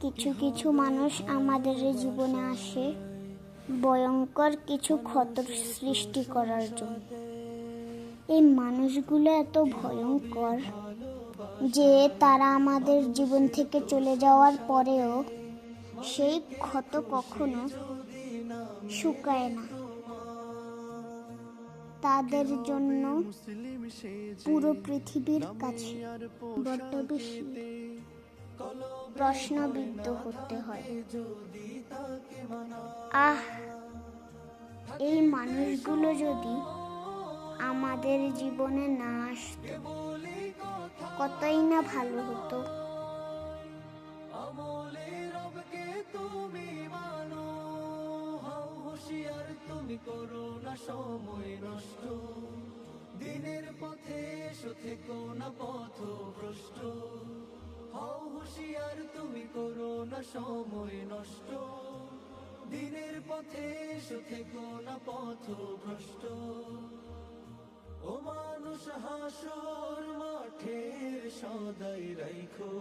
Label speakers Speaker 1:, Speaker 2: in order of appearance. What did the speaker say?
Speaker 1: কিছু কিছু মানুষ আমাদের জীবনে আসে ভয়ঙ্কর কিছু ক্ষতির সৃষ্টি করার জন্য। এই মানুষগুলো এত ভয়ঙ্কর যে তারা আমাদের জীবন থেকে চলে যাওয়ার পরেও সেই ক্ষত কখনো শুকায় না। তাদের জন্য পুরো পৃথিবীর কাছে বড্ড বেশি প্রশ্নবিদ্ধ হতে হয়। এই মানুষগুলো যদি আমাদের জীবনে না আসতো কতই না ভালো হতো।
Speaker 2: তুমি করো না সময় নষ্ট, দিনের পথে এসো থেকো না পথভ্রষ্ট। হও হুঁশিয়ার তুমি করো না সময় নষ্ট, দিনের পথে এসো থেকো না পথভ্রষ্ট। ও মানুষ হাসর মাঠের সদাই রাইখো